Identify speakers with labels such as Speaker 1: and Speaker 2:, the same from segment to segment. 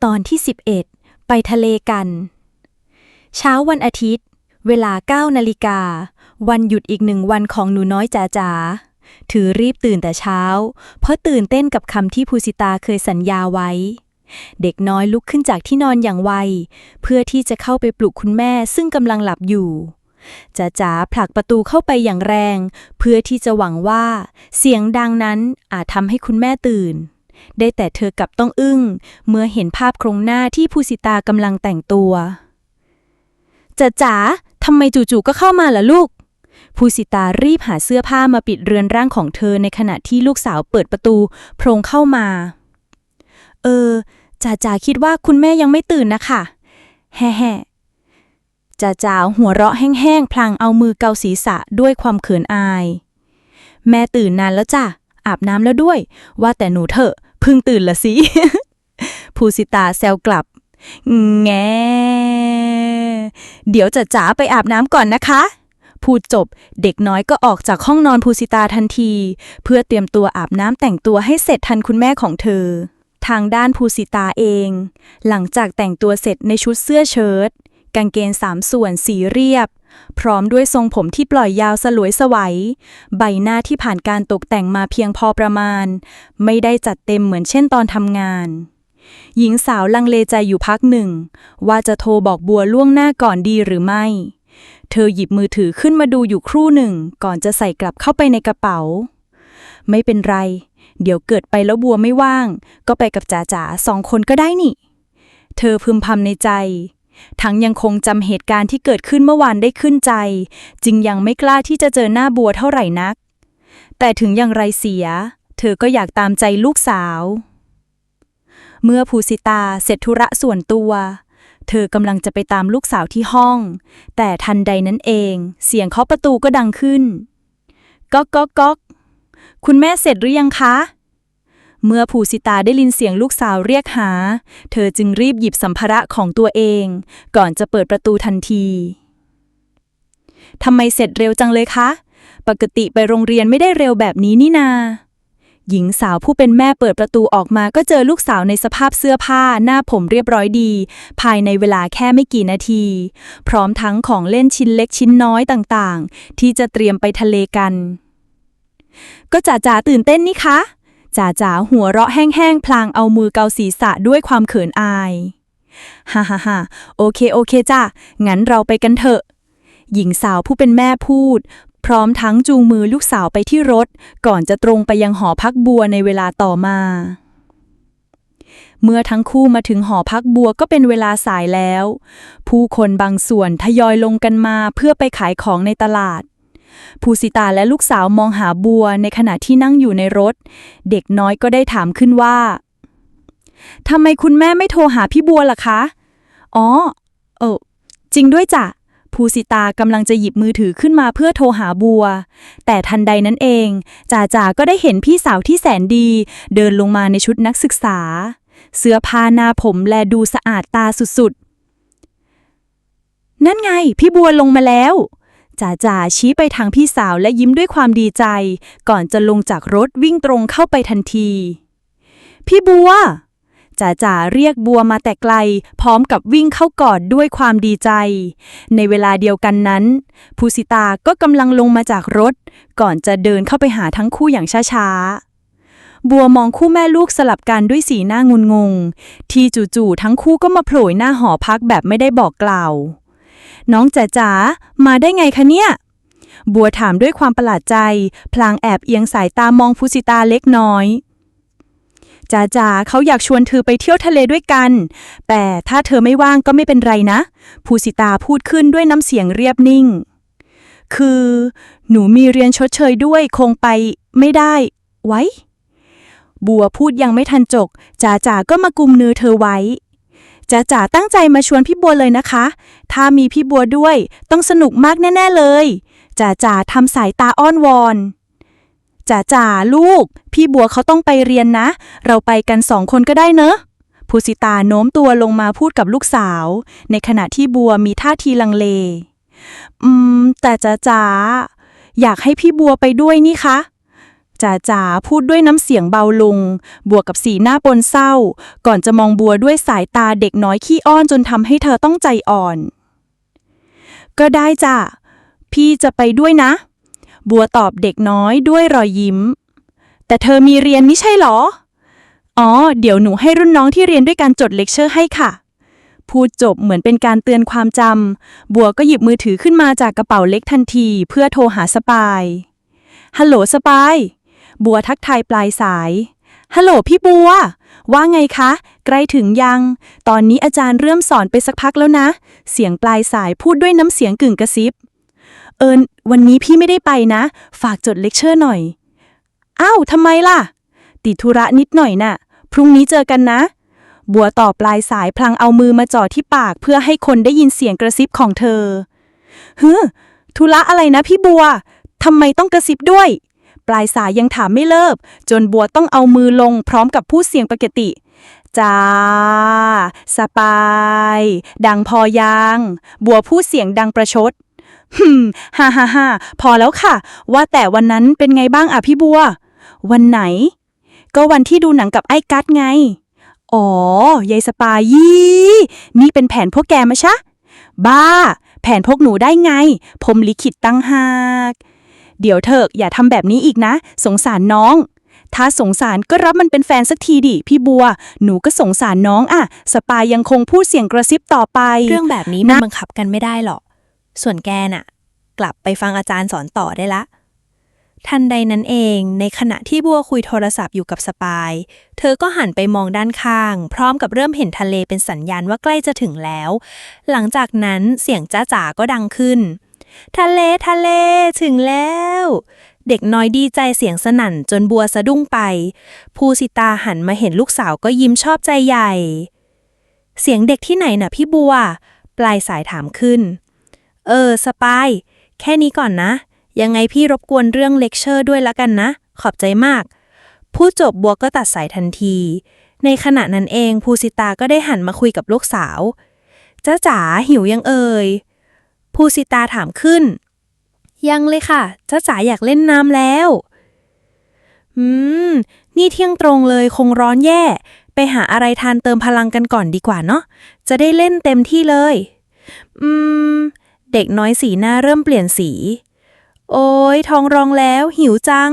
Speaker 1: ตอนที่11ไปทะเลกันเช้าวันอาทิตย์เวลา 9 นาฬิกาวันหยุดอีก1 วันของหนูน้อยจ๋าถือรีบตื่นแต่เช้าเพราะตื่นเต้นกับคำที่ภูสิตาเคยสัญญาไว้เด็กน้อยลุกขึ้นจากที่นอนอย่างไวเพื่อที่จะเข้าไปปลุกคุณแม่ซึ่งกำลังหลับอยู่จ๋าผลักประตูเข้าไปอย่างแรงเพื่อที่จะหวังว่าเสียงดังนั้นอาจทำให้คุณแม่ตื่นได้แต่เธอกลับต้องอึ้งเมื่อเห็นภาพโครงหน้าที่ภูสิตากำลังแต่งตัวจ๋าทำไมจู่ๆก็เข้ามาล่ะลูกภูสิตารีบหาเสื้อผ้ามาปิดเรือนร่างของเธอในขณะที่ลูกสาวเปิดประตูโพลงเข้ามาจ๋าคิดว่าคุณแม่ยังไม่ตื่นนะคะแฮ่จ๋าหัวเราะแห้งๆพลางเอามือเกาศีรษะด้วยความเขินอายแม่ตื่นนานแล้วจ้ะอาบน้ำแล้วด้วยว่าแต่หนูเถอะเพิ่งตื่นละสิ ภูสิตาแซวกลับแงเดี๋ยวจ๋าไปอาบน้ำก่อนนะคะพูดจบเด็กน้อยก็ออกจากห้องนอนภูสิตาทันทีเพื่อเตรียมตัวอาบน้ำแต่งตัวให้เสร็จทันคุณแม่ของเธอทางด้านภูสิตาเองหลังจากแต่งตัวเสร็จในชุดเสื้อเชิ้ตกางเกง3 ส่วนสีเรียบพร้อมด้วยทรงผมที่ปล่อยยาวสลวยสวัยใบหน้าที่ผ่านการตกแต่งมาเพียงพอประมาณไม่ได้จัดเต็มเหมือนเช่นตอนทำงานหญิงสาวลังเลใจอยู่พักหนึ่งว่าจะโทรบอกบัวล่วงหน้าก่อนดีหรือไม่เธอหยิบมือถือขึ้นมาดูอยู่ครู่หนึ่งก่อนจะใส่กลับเข้าไปในกระเป๋าไม่เป็นไรเดี๋ยวเกิดไปแล้วบัวไม่ว่างก็ไปกับจ๋า2 คนก็ได้นี่เธอพึมพำในใจทั้งยังคงจำเหตุการณ์ที่เกิดขึ้นเมื่อวานได้ขึ้นใจจึงยังไม่กล้าที่จะเจอหน้าบัวเท่าไหร่นักแต่ถึงอย่างไรเสียเธอก็อยากตามใจลูกสาวเมื่อภูสิตาเสร็จธุระส่วนตัวเธอกำลังจะไปตามลูกสาวที่ห้องแต่ทันใดนั้นเองเสียงเคาะประตูก็ดังขึ้นก๊อกก๊อกก๊อกคุณแม่เสร็จหรือยังคะเมื่อภูสิตาได้ยินเสียงลูกสาวเรียกหาเธอจึงรีบหยิบสัมภาระของตัวเองก่อนจะเปิดประตูทันทีทำไมเสร็จเร็วจังเลยคะปกติไปโรงเรียนไม่ได้เร็วแบบนี้นี่นาหญิงสาวผู้เป็นแม่เปิดประตูออกมาก็เจอลูกสาวในสภาพเสื้อผ้าหน้าผมเรียบร้อยดีภายในเวลาแค่ไม่กี่นาทีพร้อมทั้งของเล่นชิ้นเล็กชิ้นน้อยต่างๆที่จะเตรียมไปทะเลกันก็จ๋าตื่นเต้นนี่คะจ๋าหัวเราะแห้งๆพลางเอามือเกาศีรษะด้วยความเขินอายฮ่าโอเคจ้ะงั้นเราไปกันเถอะหญิงสาวผู้เป็นแม่พูดพร้อมทั้งจูงมือลูกสาวไปที่รถก่อนจะตรงไปยังหอพักบัวในเวลาต่อมาเมื่อทั้งคู่มาถึงหอพักบัวก็เป็นเวลาสายแล้วผู้คนบางส่วนทยอยลงกันมาเพื่อไปขายของในตลาดภูสิตาและลูกสาวมองหาบัวในขณะที่นั่งอยู่ในรถเด็กน้อยก็ได้ถามขึ้นว่าทำไมคุณแม่ไม่โทรหาพี่บัวล่ะคะจริงด้วยจ้ะภูสิตากำลังจะหยิบมือถือขึ้นมาเพื่อโทรหาบัวแต่ทันใดนั้นเองจ๋าก็ได้เห็นพี่สาวที่แสนดีเดินลงมาในชุดนักศึกษาเสื้อผ้าหน้าผมแลดูสะอาดตาสุดๆนั่นไงพี่บัวลงมาแล้วจ๋าชี้ไปทางพี่สาวและยิ้มด้วยความดีใจก่อนจะลงจากรถวิ่งตรงเข้าไปทันทีพี่บัวจ๋าเรียกบัวมาแต่ไกลพร้อมกับวิ่งเข้ากอดด้วยความดีใจในเวลาเดียวกันนั้นภูสิตาก็กำลังลงมาจากรถก่อนจะเดินเข้าไปหาทั้งคู่อย่างช้าๆบัวมองคู่แม่ลูกสลับกันด้วยสีหน้างุนงงที่จู่ๆทั้งคู่ก็มาโผล่หน้าหอพักแบบไม่ได้บอกกล่าวน้องจ๋ามาได้ไงคะเนี่ยบัวถามด้วยความประหลาดใจพลางแอบเอียงสายตามองภูสิตาเล็กน้อยจ๋าเขาอยากชวนเธอไปเที่ยวทะเลด้วยกันแต่ถ้าเธอไม่ว่างก็ไม่เป็นไรนะภูสิตาพูดขึ้นด้วยน้ำเสียงเรียบนิ่งคือหนูมีเรียนชดเชยด้วยคงไปไม่ได้ไว้บัวพูดยังไม่ทันจบจ๋าก็มากุมมือเธอไว้จ๋าตั้งใจมาชวนพี่บัวเลยนะคะถ้ามีพี่บัวด้วยต้องสนุกมากแน่ๆเลยจ๋าทำสายตาอ้อนวอนจ๋าลูกพี่บัวเขาต้องไปเรียนนะเราไปกัน2 คนก็ได้เนอะภูสิตาโน้มตัวลงมาพูดกับลูกสาวในขณะที่บัวมีท่าทีลังเลแต่จ๋าอยากให้พี่บัวไปด้วยนี่คะ จ๋าพูดด้วยน้ำเสียงเบาลงบวกกับสีหน้าปนเศร้าก่อนจะมองบัวด้วยสายตาเด็กน้อยขี้อ้อนจนทำให้เธอต้องใจอ่อนก็ได้จ้ะพี่จะไปด้วยนะบัวตอบเด็กน้อยด้วยรอยยิ้มแต่เธอมีเรียนไม่ใช่หรออ๋อเดี๋ยวหนูให้รุ่นน้องที่เรียนด้วยกันจดเลคเชอร์ให้ค่ะพูดจบเหมือนเป็นการเตือนความจำบัวก็หยิบมือถือขึ้นมาจากกระเป๋าเล็กทันทีเพื่อโทรหาสปายฮัลโหลสปายบัวทักทายปลายสายฮัลโหลพี่บัวว่าไงคะใกล้ถึงยังตอนนี้อาจารย์เริ่มสอนไปสักพักแล้วนะเสียงปลายสายพูดด้วยน้ำเสียงกึ่งกระซิบวันนี้พี่ไม่ได้ไปนะฝากจดเลคเชอร์หน่อยอ้าวทำไมล่ะติดธุระนิดหน่อยน่ะพรุ่งนี้เจอกันนะบัวตอบปลายสายพลางเอามือมาจ่อที่ปากเพื่อให้คนได้ยินเสียงกระซิบของเธอธุระอะไรนะพี่บัวทำไมต้องกระซิบด้วยปลายสายยังถามไม่เลิกจนบัวต้องเอามือลงพร้อมกับพูดเสียงปกติจ้าสปายดังพอยังบัวพูดเสียงดังประชดฮ่าพอแล้วค่ะว่าแต่วันนั้นเป็นไงบ้างอ่ะพี่บัววันไหนก็วันที่ดูหนังกับไอ้กั๊ดไงอ๋อยายสปายยี่นี่เป็นแผนพวกแกมะชะบ้าแผนพวกหนูได้ไงผมลิขิตตั้งหากเดี๋ยวเถอะอย่าทำแบบนี้อีกนะสงสารน้องถ้าสงสารก็รับมันเป็นแฟนสักทีดิพี่บัวหนูก็สงสารน้องอ่ะสปายยังคงพูดเสียงกระซิบต่อไป
Speaker 2: เรื่องแบบนี้มันบังคับกันไม่ได้หรอกส่วนแกน่ะกลับไปฟังอาจารย์สอนต่อได้ละทันใดนั้นเองในขณะที่บัวคุยโทรศัพท์อยู่กับสปายเธอก็หันไปมองด้านข้างพร้อมกับเริ่มเห็นทะเลเป็นสัญญาณว่าใกล้จะถึงแล้วหลังจากนั้นเสียงจ้าจ๋าก็ดังขึ้นทะเลถึงแล้วเด็กน้อยดีใจเสียงสนั่นจนบัวสะดุ้งไปภูสิตาหันมาเห็นลูกสาวก็ยิ้มชอบใจใหญ่เสียงเด็กที่ไหนน่ะพี่บัวปลายสายถามขึ้นสปายแค่นี้ก่อนนะยังไงพี่รบกวนเรื่องเลคเชอร์ด้วยละกันนะขอบใจมากพูดจบบัวก็ตัดสายทันทีในขณะนั้นเองภูสิตาก็ได้หันมาคุยกับลูกสาวจ้าจ๋าหิวยังเอ่ยภูสิตาถามขึ้นยังเลยค่ะจ้าจ๋าอยากเล่นน้ำแล้วนี่เที่ยงตรงเลยคงร้อนแย่ไปหาอะไรทานเติมพลังกันก่อนดีกว่าเนาะจะได้เล่นเต็มที่เลยเด็กน้อยสีหน้าเริ่มเปลี่ยนสีโอ้ยท้องร้องแล้วหิวจัง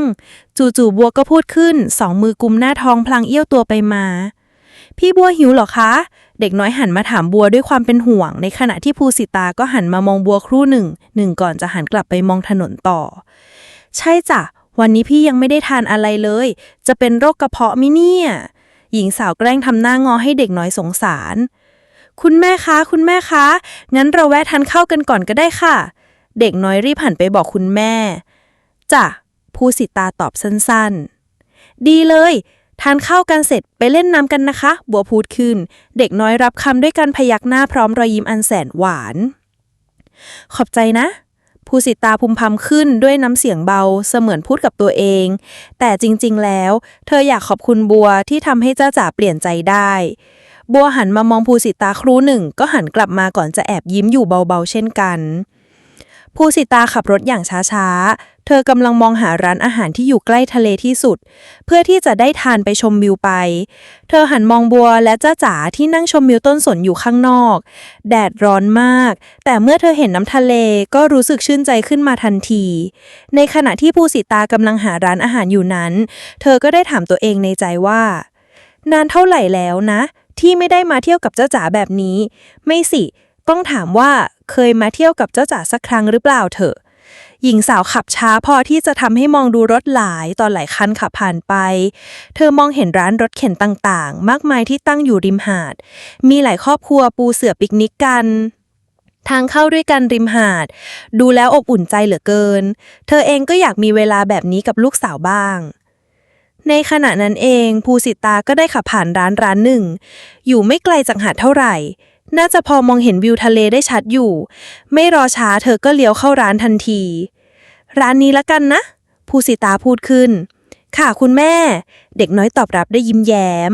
Speaker 2: จู่ๆบัวก็พูดขึ้นสองมือกุมหน้าท้องพลางเอี้ยวตัวไปมาพี่บัวหิวเหรอคะเด็กน้อยหันมาถามบัวด้วยความเป็นห่วงในขณะที่ภูสิตาก็หันมามองบัวครู่หนึ่งก่อนจะหันกลับไปมองถนนต่อใช่จ้ะวันนี้พี่ยังไม่ได้ทานอะไรเลยจะเป็นโรคกระเพาะมิเนี่ยหญิงสาวแกล้งทำหน้างอให้เด็กน้อยสงสารคุณแม่คะงั้นเราแวะทานข้าวกันก่อนก็ได้ค่ะเด็กน้อยรีบหันไปบอกคุณแม่จ้ะภูสิตาตอบสั้นๆดีเลยทานข้าวกันเสร็จไปเล่นน้ำกันนะคะบัวพูดขึ้นเด็กน้อยรับคำด้วยการพยักหน้าพร้อมรอยยิ้มอันแสนหวานขอบใจนะภูสิตาพึมพำขึ้นด้วยน้ำเสียงเบาเสมือนพูดกับตัวเองแต่จริงๆแล้วเธออยากขอบคุณบัวที่ทำให้จ้าจ๋าเปลี่ยนใจได้บัวหันมามองภูสิตาครู่หนึ่งก็หันกลับมาก่อนจะแอบยิ้มอยู่เบาๆเช่นกันภูสิตาขับรถอย่างช้าๆเธอกำลังมองหาร้านอาหารที่อยู่ใกล้ทะเลที่สุดเพื่อที่จะได้ทานไปชมวิวไปเธอหันมองบัวและจ้าจ๋าที่นั่งชมวิวต้นสนอยู่ข้างนอกแดดร้อนมากแต่เมื่อเธอเห็นน้ำทะเลก็รู้สึกชื่นใจขึ้นมาทันทีในขณะที่ภูสิตากำลังหาร้านอาหารอยู่นั้นเธอก็ได้ถามตัวเองในใจว่านานเท่าไหร่แล้วนะที่ไม่ได้มาเที่ยวกับจ้าจ๋าแบบนี้ไม่สิต้องถามว่าเคยมาเที่ยวกับเจ้าจ๋าสักครั้งหรือเปล่าเถอะหญิงสาวขับช้าพอที่จะทำให้มองดูรถหลายต่อหลายคันขับผ่านไปเธอมองเห็นร้านรถเข็นต่างๆมากมายที่ตั้งอยู่ริมหาดมีหลายครอบครัวปูเสื่อปิกนิกกันทางเข้าด้วยกันริมหาดดูแล้วอบอุ่นใจเหลือเกินเธอเองก็อยากมีเวลาแบบนี้กับลูกสาวบ้างในขณะนั้นเองภูสิตาก็ได้ขับผ่านร้านหนึ่งอยู่ไม่ไกลจากหาดเท่าไหร่น่าจะพอมองเห็นวิวทะเลได้ชัดอยู่ไม่รอช้าเธอก็เลี้ยวเข้าร้านทันทีร้านนี้ละกันนะภูสิตาพูดขึ้นค่ะคุณแม่เด็กน้อยตอบรับได้ยิ้มแย้ม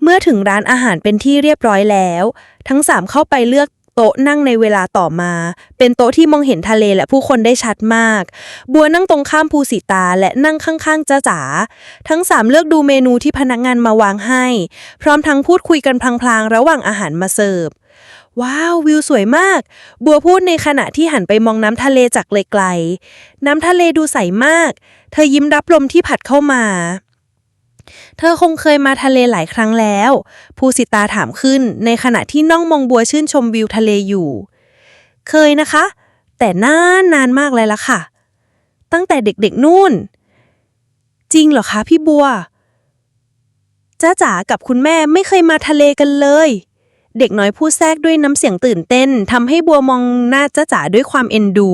Speaker 2: เมื่อถึงร้านอาหารเป็นที่เรียบร้อยแล้วทั้งสามเข้าไปเลือก โต๊ะนั่งในเวลาต่อมา เป็นโต๊ะที่มองเห็นทะเลและผู้คนได้ชัดมาก บัวนั่งตรงข้ามภูสิตาและนั่งข้างๆจ้าจ๋าทั้งสามเลือกดูเมนูที่พนักงานมาวางให้ พร้อมทั้งพูดคุยกันพลางๆระหว่างอาหารมาเสิร์ฟว้าววิวสวยมากบัวพูดในขณะที่หันไปมองน้ำทะเลจากไกลๆน้ำทะเลดูใสมากเธอยิ้มรับลมที่พัดเข้ามาเธอคงเคยมาทะเลหลายครั้งแล้วภูสิตาถามขึ้นในขณะที่น้องมองบัวชื่นชมวิวทะเลอยู่เคยนะคะแต่นานมากเลยละค่ะตั้งแต่เด็กๆนู่นจริงเหรอคะพี่บัวจ้าจ๋ากับคุณแม่ไม่เคยมาทะเลกันเลยเด็กน้อยพูดแทรกด้วยน้ำเสียงตื่นเต้นทำให้บัวมองหน้าจ้าจ๋าด้วยความเอ็นดู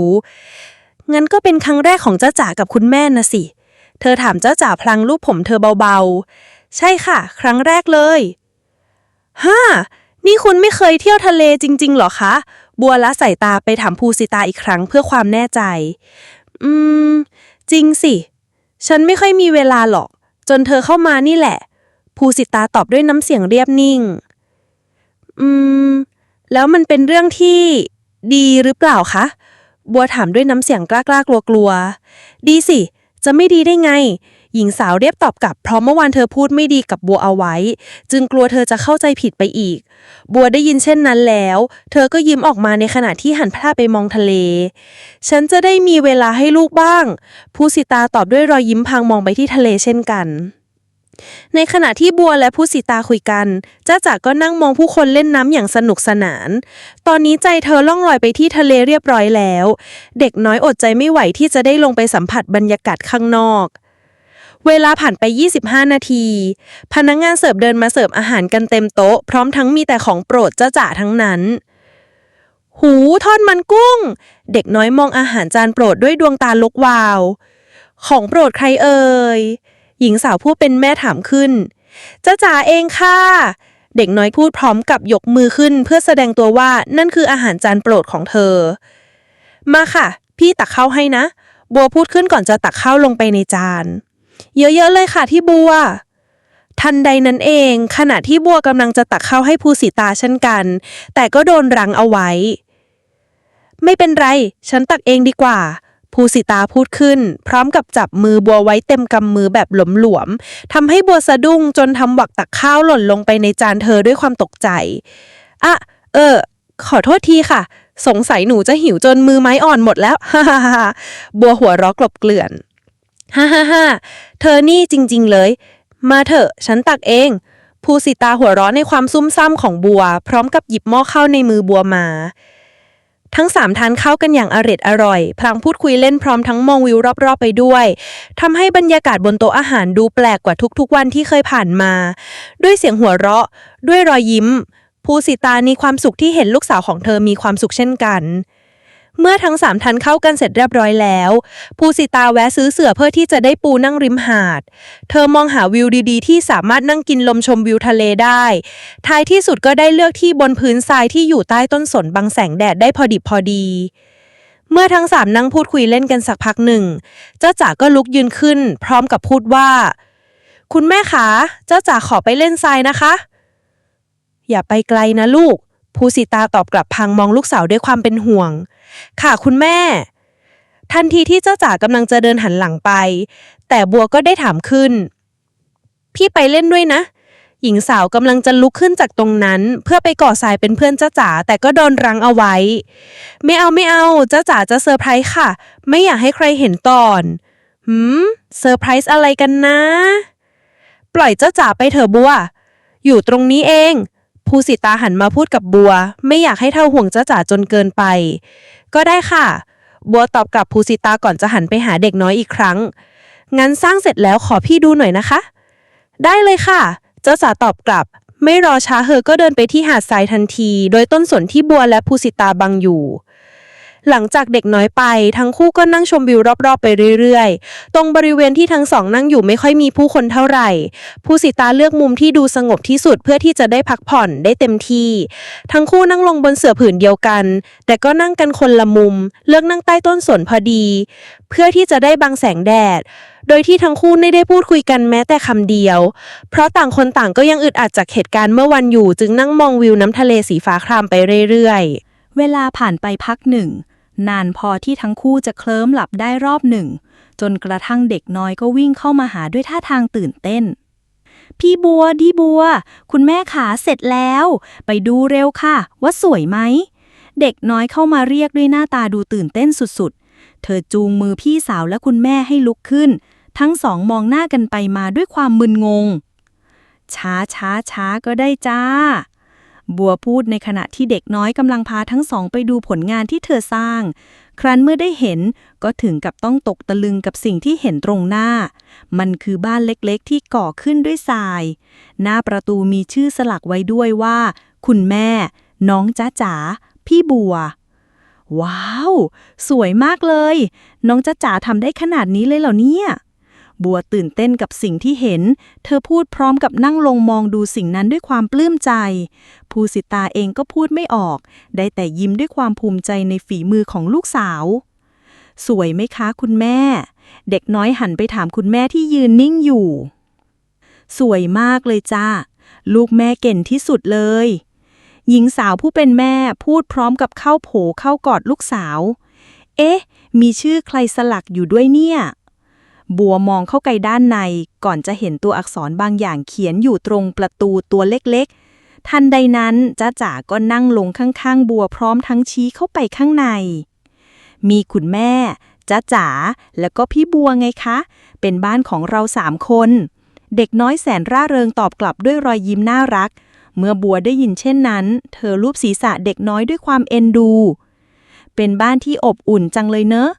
Speaker 2: งั้นก็เป็นครั้งแรกของจ้าจ๋ากับคุณแม่นะสิเธอถามจ้าจ๋าพลางลูบผมเธอเบาๆใช่ค่ะครั้งแรกเลยนี่คุณไม่เคยเที่ยวทะเลจริงๆหรอคะบัวละสายตาไปถามภูสิตาอีกครั้งเพื่อความแน่ใจจริงสิฉันไม่ค่อยมีเวลาหรอกจนเธอเข้ามานี่แหละภูสิตาตอบด้วยน้ำเสียงเรียบนิ่งแล้วมันเป็นเรื่องที่ดีหรือเปล่าคะบัวถามด้วยน้ำเสียงกล้าๆกลัวๆดีสิจะไม่ดีได้ไงหญิงสาวเรียบตอบกลับเพราะเมื่อวานเธอพูดไม่ดีกับบัวเอาไว้จึงกลัวเธอจะเข้าใจผิดไปอีกบัวได้ยินเช่นนั้นแล้วเธอก็ยิ้มออกมาในขณะที่หันพลาดไปมองทะเลฉันจะได้มีเวลาให้ลูกบ้างภูสิตาตอบด้วยรอยยิ้มพลางมองไปที่ทะเลเช่นกันในขณะที่บัวและภูสิตาคุยกันจ้าจ๋าก็นั่งมองผู้คนเล่นน้ำอย่างสนุกสนานตอนนี้ใจเธอล่องลอยไปที่ทะเลเรียบร้อยแล้วเด็กน้อยอดใจไม่ไหวที่จะได้ลงไปสัมผัสบรรยากาศข้างนอกเวลาผ่านไป25นาทีพนักงานเสิร์ฟเดินมาเสิร์ฟอาหารกันเต็มโต๊ะพร้อมทั้งมีแต่ของโปรดจ้าจ๋าทั้งนั้นหูทอดมันกุ้งเด็กน้อยมองอาหารจานโปรดด้วยดวงตาลุกวาวของโปรดใครเอ่ยหญิงสาวผู้เป็นแม่ถามขึ้นจ้าจ๋าเองค่ะเด็กน้อยพูดพร้อมกับยกมือขึ้นเพื่อแสดงตัวว่านั่นคืออาหารจานโปรดของเธอมาค่ะพี่ตักข้าวให้นะบัวพูดขึ้นก่อนจะตักข้าวลงไปในจานเยอะๆเลยค่ะที่บัวทันใดนั้นเองขณะที่บัวกำลังจะตักข้าวให้ภูสิตาเช่นกันแต่ก็โดนรั้งเอาไว้ไม่เป็นไรฉันตักเองดีกว่าภูสิตาพูดขึ้นพร้อมกับจับมือบัวไว้เต็มกำมือแบบหลวมๆทำให้บัวสะดุ้งจนทำหวักตักข้าวหล่นลงไปในจานเธอด้วยความตกใจขอโทษทีค่ะสงสัยหนูจะหิวจนมือไม้อ่อนหมดแล้วฮ่าฮ่าฮ่าบัวหัวเราะกลบเกลื่อนฮ่าฮ่าฮ่าเธอนี่จริงๆเลยมาเถอะฉันตักเองภูสิตาหัวเราะในความซุ่มซ่ามของบัวพร้อมกับหยิบหม้อข้าวในมือบัวมาทั้งสามทานข้าวกันอย่างอร่อยพลางพูดคุยเล่นพร้อมทั้งมองวิวรอบๆไปด้วยทำให้บรรยากาศบนโต๊ะอาหารดูแปลกกว่าทุกๆวันที่เคยผ่านมาด้วยเสียงหัวเราะด้วยรอยยิ้มภูสิตามีความสุขที่เห็นลูกสาวของเธอมีความสุขเช่นกันเมื่อทั้งสามทานข้าวกันเสร็จเรียบร้อยแล้วภูสิตาแวะซื้อเสื่อเพื่อที่จะได้ปูนั่งริมหาดเธอมองหาวิวดีๆที่สามารถนั่งกินลมชมวิวทะเลได้ท้ายที่สุดก็ได้เลือกที่บนพื้นทรายที่อยู่ใต้ต้นสนบังแสงแดดได้พอดีเมื่อทั้งสามนั่งพูดคุยเล่นกันสักพักหนึ่งจ้าจ๋าก็ลุกยืนขึ้นพร้อมกับพูดว่าคุณแม่คะจ้าจ๋าขอไปเล่นทรายนะคะอย่าไปไกลนะลูกภูสิตาตอบกลับพลางมองลูกสาวด้วยความเป็นห่วงค่ะคุณแม่ทันทีที่เจ้าจ๋ากำลังจะเดินหันหลังไปแต่บัวก็ได้ถามขึ้นพี่ไปเล่นด้วยนะหญิงสาวกำลังจะลุกขึ้นจากตรงนั้นเพื่อไปก่อทรายเป็นเพื่อนเจ้าจ๋าแต่ก็โดนรั้งเอาไว้ไม่เอาเจ้าจ๋าจะเซอร์ไพรส์ค่ะไม่อยากให้ใครเห็นก่อนเซอร์ไพรส์อะไรกันนะปล่อยเจ้าจ๋าไปเถอะบัวอยู่ตรงนี้เองภูสิตาหันมาพูดกับบัวไม่อยากให้เท่าห่วงจ้าจ๋าจนเกินไปก็ได้ค่ะบัวตอบกลับภูสิตาก่อนจะหันไปหาเด็กน้อยอีกครั้งงั้นสร้างเสร็จแล้วขอพี่ดูหน่อยนะคะได้เลยค่ะเจ้าจ๋าตอบกลับไม่รอช้าเธอก็เดินไปที่หาดทรายทันทีโดยต้นสนที่บัวและภูสิตาบังอยู่หลังจากเด็กน้อยไปทั้งคู่ก็นั่งชมวิวรอบๆไปเรื่อยๆตรงบริเวณที่ทั้งสองนั่งอยู่ไม่ค่อยมีผู้คนเท่าไหร่ภูสิตาเลือกมุมที่ดูสงบที่สุดเพื่อที่จะได้พักผ่อนได้เต็มที่ทั้งคู่นั่งลงบนเสื่อผืนเดียวกันแต่ก็นั่งกันคนละมุมเลือกนั่งใต้ต้นสนพอดีเพื่อที่จะได้บังแสงแดดโดยที่ทั้งคู่ไม่ได้พูดคุยกันแม้แต่คำเดียวเพราะต่างคนต่างก็ยังอึดอัดจากเหตุการณ์เมื่อวันอยู่จึงนั่งมองวิวน้ำทะเลสีฟ้าครามไปเรื่อยๆ
Speaker 1: เวลาผ่านไปพักหนึ่งนานพอที่ทั้งคู่จะเคลิ้มหลับได้รอบหนึ่งจนกระทั่งเด็กน้อยก็วิ่งเข้ามาหาด้วยท่าทางตื่นเต้นพี่บัวดีบัวคุณแม่ขาเสร็จแล้วไปดูเร็วค่ะว่าสวยไหมเด็กน้อยเข้ามาเรียกด้วยหน้าตาดูตื่นเต้นสุดๆเธอจูงมือพี่สาวและคุณแม่ให้ลุกขึ้นทั้งสองมองหน้ากันไปมาด้วยความมึนงงช้าก็ได้จ้าบัวพูดในขณะที่เด็กน้อยกำลังพาทั้งสองไปดูผลงานที่เธอสร้างครั้นเมื่อได้เห็นก็ถึงกับต้องตกตะลึงกับสิ่งที่เห็นตรงหน้ามันคือบ้านเล็กๆที่ก่อขึ้นด้วยทรายหน้าประตูมีชื่อสลักไว้ด้วยว่าคุณแม่น้องจ๊ะจ๋าพี่บัวว้าวสวยมากเลยน้องจ๊ะจ๋าทำได้ขนาดนี้เลยเหรอเนี่ยบัวตื่นเต้นกับสิ่งที่เห็นเธอพูดพร้อมกับนั่งลงมองดูสิ่งนั้นด้วยความปลื้มใจภูสิตาเองก็พูดไม่ออกได้แต่ยิ้มด้วยความภูมิใจในฝีมือของลูกสาวสวยไหมคะคุณแม่เด็กน้อยหันไปถามคุณแม่ที่ยืนนิ่งอยู่สวยมากเลยจ้าลูกแม่เก่งที่สุดเลยหญิงสาวผู้เป็นแม่พูดพร้อมกับเข้าโผเข้ากอดลูกสาวเอ๊ะมีชื่อใครสลักอยู่ด้วยเนี่ยบัวมองเข้าไปด้านในก่อนจะเห็นตัวอักษรบางอย่างเขียนอยู่ตรงประตูตัวเล็กๆทันใดนั้นจ๊ะจ๋าก็นั่งลงข้างๆบัวพร้อมทั้งชี้เข้าไปข้างในมีคุณแม่จ๊ะจ๋าแล้วก็พี่บัวไงคะเป็นบ้านของเรา3 คนเด็กน้อยแสนร่าเริงตอบกลับด้วยรอยยิ้มน่ารักเมื่อบัวได้ยินเช่นนั้นเธอลูบศีรษะเด็กน้อยด้วยความเอ็นดูเป็นบ้านที่อบอุ่นจังเลยเนอะ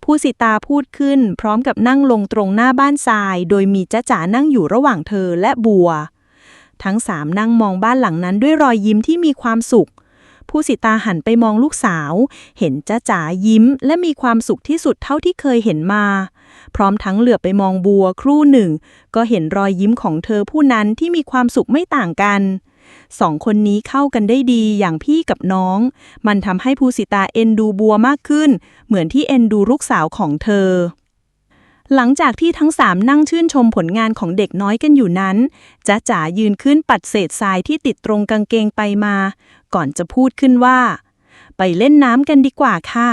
Speaker 1: ภูสิตาพูดขึ้นพร้อมกับนั่งลงตรงหน้าบ้านทรายโดยมีจ๊ะจ๋านั่งอยู่ระหว่างเธอและบัวทั้ง3นั่งมองบ้านหลังนั้นด้วยรอยยิ้มที่มีความสุขภูสิตาหันไปมองลูกสาวเห็นจ๊ะจ๋ายิ้มและมีความสุขที่สุดเท่าที่เคยเห็นมาพร้อมทั้งเหลือบไปมองบัวครู่หนึ่งก็เห็นรอยยิ้มของเธอผู้นั้นที่มีความสุขไม่ต่างกัน2 คนนี้เข้ากันได้ดีอย่างพี่กับน้องมันทำให้ภูสิตาเอ็นดูบัวมากขึ้นเหมือนที่เอ็นดูลูกสาวของเธอหลังจากที่ทั้ง3นั่งชื่นชมผลงานของเด็กน้อยกันอยู่นั้นจ๊ะจ๋ายืนขึ้นปัดเศษทรายที่ติดตรงกางเกงไปมาก่อนจะพูดขึ้นว่าไปเล่นน้ำกันดีกว่าค่ะ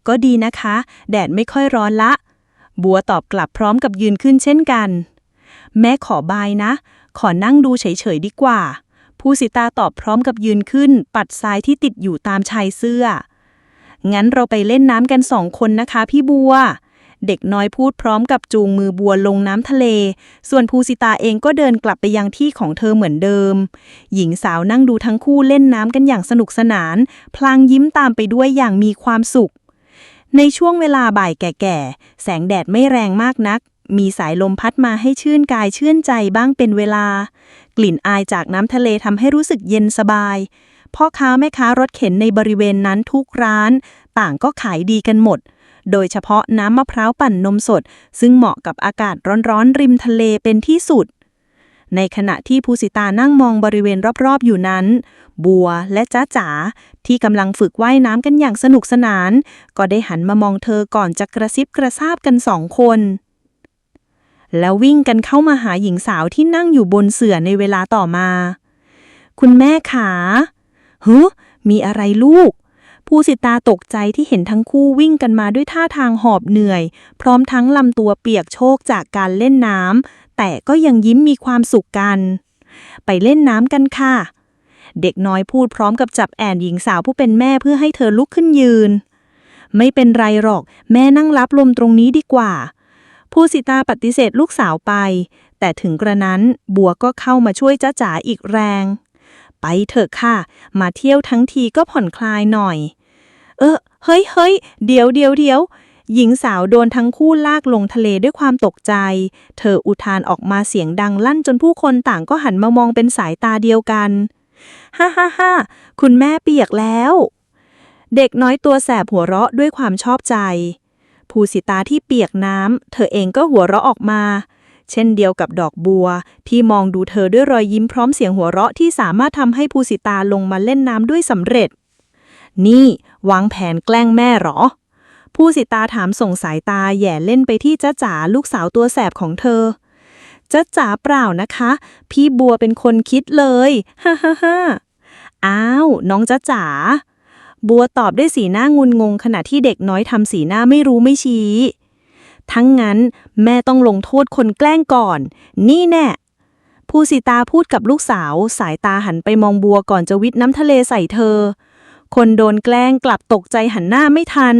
Speaker 1: ก็ดีนะคะแดดไม่ค่อยร้อนละบัวตอบกลับพร้อมกับยืนขึ้นเช่นกันแม่ขอบายนะขอนั่งดูเฉยๆดีกว่าภูสิตาตอบพร้อมกับยืนขึ้นปัดทรายที่ติดอยู่ตามชายเสื้องั้นเราไปเล่นน้ำกัน2 คนนะคะพี่บัวเด็กน้อยพูดพร้อมกับจูงมือบัวลงน้ำทะเลส่วนภูสิตาเองก็เดินกลับไปยังที่ของเธอเหมือนเดิมหญิงสาวนั่งดูทั้งคู่เล่นน้ำกันอย่างสนุกสนานพลางยิ้มตามไปด้วยอย่างมีความสุขในช่วงเวลาบ่ายแก่ๆแสงแดดไม่แรงมากนักมีสายลมพัดมาให้ชื่นกายชื่นใจบ้างเป็นเวลากลิ่นอายจากน้ำทะเลทำให้รู้สึกเย็นสบายพ่อค้าแม่ค้ารถเข็นในบริเวณนั้นทุกร้านต่างก็ขายดีกันหมดโดยเฉพาะน้ำมะพร้าวปั่นนมสดซึ่งเหมาะกับอากาศร้อนๆริมทะเลเป็นที่สุดในขณะที่ภูสิตานั่งมองบริเวณรอบๆอยู่นั้นบัวและจ๊ะจ๋าที่กำลังฝึกว่ายน้ำกันอย่างสนุกสนานก็ได้หันมามองเธอก่อนจะกระซิบกระซาบกัน2 คนแล้ววิ่งกันเข้ามาหาหญิงสาวที่นั่งอยู่บนเสื่อในเวลาต่อมาคุณแม่ขามีอะไรลูกภูสิตาตกใจที่เห็นทั้งคู่วิ่งกันมาด้วยท่าทางหอบเหนื่อยพร้อมทั้งลำตัวเปียกโชกจากการเล่นน้ำแต่ก็ยังยิ้มมีความสุขกันไปเล่นน้ำกันค่ะเด็กน้อยพูดพร้อมกับจับแอนหญิงสาวผู้เป็นแม่เพื่อให้เธอลุกขึ้นยืนไม่เป็นไรหรอกแม่นั่งรับลมตรงนี้ดีกว่าภูสิตาปฏิเสธลูกสาวไปแต่ถึงกระนั้นบัวก็เข้ามาช่วยจ๊ะจ๋าอีกแรงไปเถอะค่ะมาเที่ยวทั้งทีก็ผ่อนคลายหน่อยเฮ้ยเดี๋ยวหญิงสาวโดนทั้งคู่ลากลงทะเลด้วยความตกใจเธออุทานออกมาเสียงดังลั่นจนผู้คนต่างก็หันมามองเป็นสายตาเดียวกันฮ่าคุณแม่เปียกแล้วเด็กน้อยตัวแสบหัวเราะด้วยความชอบใจภูสิตาที่เปียกน้ำเธอเองก็หัวเราะออกมาเช่นเดียวกับดอกบัวที่มองดูเธอด้วยรอยยิ้มพร้อมเสียงหัวเราะที่สามารถทำให้ภูสิตาลงมาเล่นน้ำด้วยสำเร็จนี่วางแผนแกล้งแม่หรอภูสิตาถามส่งสายตาแหย่เล่นไปที่จ๊ะจ๋าลูกสาวตัวแสบของเธอจ๊ะจ๋าเปล่านะคะพี่บัวเป็นคนคิดเลยฮ่า อ้าวน้องจ๊ะจ๋าบัวตอบด้วยสีหน้างุนงงขณะที่เด็กน้อยทำสีหน้าไม่รู้ไม่ชี้ ทั้งนั้นแม่ต้องลงโทษคนแกล้งก่อน นี่แน่ภูสิตาพูดกับลูกสาวสายตาหันไปมองบัวก่อนจะวิทน้ำทะเลใส่เธอ คนโดนแกล้งกลับตกใจหันหน้าไม่ทัน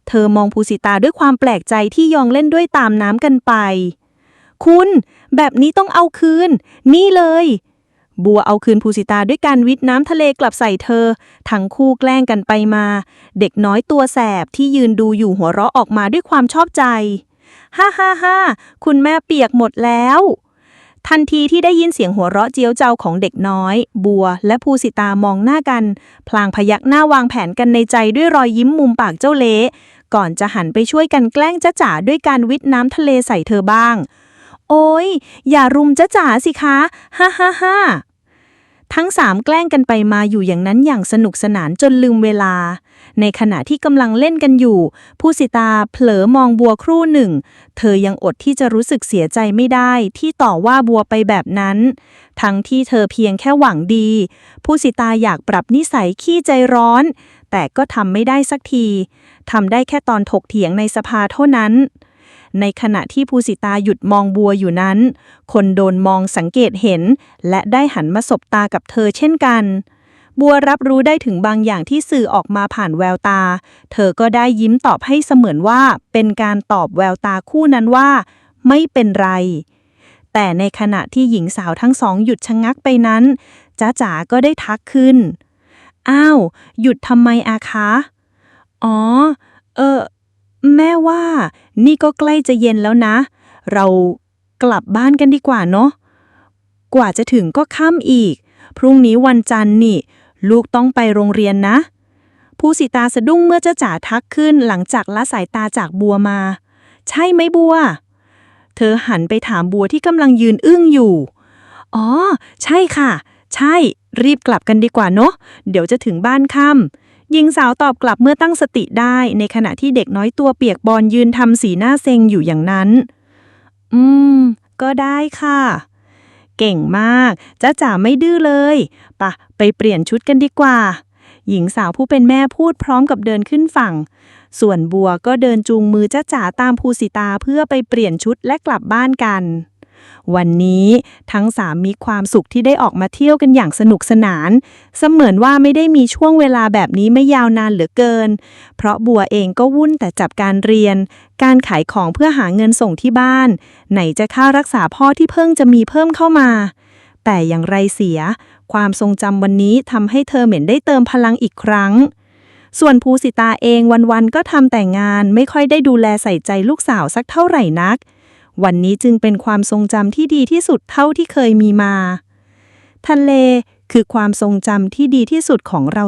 Speaker 1: เธอมองภูสิตาด้วยความแปลกใจที่ยองเล่นด้วยตามน้ำกันไป คุณแบบนี้ต้องเอาคืน นี่เลย บัวเอาคืนภูสิตาด้วยการวิทน้ำทะเลกลับใส่เธอ ทั้งคู่แกล้งกันไปมา เด็กน้อยตัวแสบที่ยืนดูอยู่หัวเราะออกมาด้วยความชอบใจ ฮ่าฮ่าฮ่าคุณแม่เปียกหมดแล้ว ทันทีที่ได้ยินเสียงหัวเราะเจียวเจ้าของเด็กน้อย บัวและภูสิตามองหน้ากัน พลางพยักหน้าวางแผนกันในใจด้วยรอยยิ้มมุมปากเจ้าเละก่อนจะหันไปช่วยกันแกล้งจ๊ะจ๋าด้วยการวิทน้ำทะเลใส่เธอบ้าง โอ้ยอย่ารุมจ๊ะจ๋าสิคะ ฮ่าฮ่าฮ่าทั้งสามแกล้งกันไปมาอยู่อย่างนั้นอย่างสนุกสนานจนลืมเวลา ในขณะที่กำลังเล่นกันอยู่ภูสิตาเผลอมองบัวครู่หนึ่ง เธอยังอดที่จะรู้สึกเสียใจไม่ได้ที่ต่อว่าบัวไปแบบนั้น ทั้งที่เธอเพียงแค่หวังดีภูสิตาอยากปรับนิสัยขี้ใจร้อน แต่ก็ทำไม่ได้สักทีทำได้แค่ตอนถกเถียงในสภาเท่านั้น ในขณะที่ภูสิตาหยุดมองบัวอยู่นั้น คนโดนมองสังเกตเห็น และได้หันมาสบตากับเธอเช่นกัน บัวรับรู้ได้ถึงบางอย่างที่สื่อออกมาผ่านแววตา เธอก็ได้ยิ้มตอบให้เสมือนว่าเป็นการตอบแววตาคู่นั้นว่า ไม่เป็นไร แต่ในขณะที่หญิงสาวทั้งสองหยุดชะงักไปนั้นจ๊ะจ๋าก็ได้ทักขึ้น อ้าวหยุดทำไมอาคะ อ๋อ แม่ว่านี่ก็ใกล้จะเย็นแล้วนะ เรากลับบ้านกันดีกว่าเนาะ กว่าจะถึงก็ค่ำอีก พรุ่งนี้วันจันทร์นี่ ลูกต้องไปโรงเรียนนะภูสิตาสะดุ้งเมื่อจ๊ะจ๋าทักขึ้นหลังจากละสายตาจากบัวมา ใช่ไหมบัว เธอหันไปถามบัวที่กำลังยืนอึ้งอยู่ อ๋อ ใช่ค่ะ ใช่ รีบกลับกันดีกว่าเนาะ เดี๋ยวจะถึงบ้านค่ำหญิงสาวตอบกลับเมื่อตั้งสติได้ในขณะที่เด็กน้อยตัวเปียกบอนยืนทำสีหน้าเซ็งอยู่อย่างนั้น ก็ได้ค่ะ เก่งมากจ๊ะจ๋าไม่ดื้อเลยปะไปเปลี่ยนชุดกันดีกว่า หญิงสาวผู้เป็นแม่พูดพร้อมกับเดินขึ้นฝั่ง ส่วนบัวก็เดินจูงมือจ๊ะจ๋าตามภูสิตาเพื่อไปเปลี่ยนชุดและกลับบ้านกัน วันนี้ทั้งสามมีความสุขที่ได้ออกมาเที่ยวกันอย่างสนุกสนาน เสมือนว่าไม่ได้มีช่วงเวลาแบบนี้ไม่ยาวนานเหลือเกิน เพราะบัวเองก็วุ่นแต่จับการเรียน การขายของเพื่อหาเงินส่งที่บ้าน ไหนจะค่ารักษาพ่อที่เพิ่งจะมีเพิ่มเข้ามา แต่อย่างไรเสีย ความทรงจำวันนี้ทำให้เธอเหม็นได้เติมพลังอีกครั้ง ส่วนภูสิตาเองวันๆก็ทำแต่งานไม่ค่อยได้ดูแลใส่ใจลูกสาวสักเท่าไหร่นัก วันนี้จึงเป็นความทรงจำที่ดีที่สุดเท่าที่เคยมีมา ทะเลคือความทรงจำที่ดีที่สุดของเรา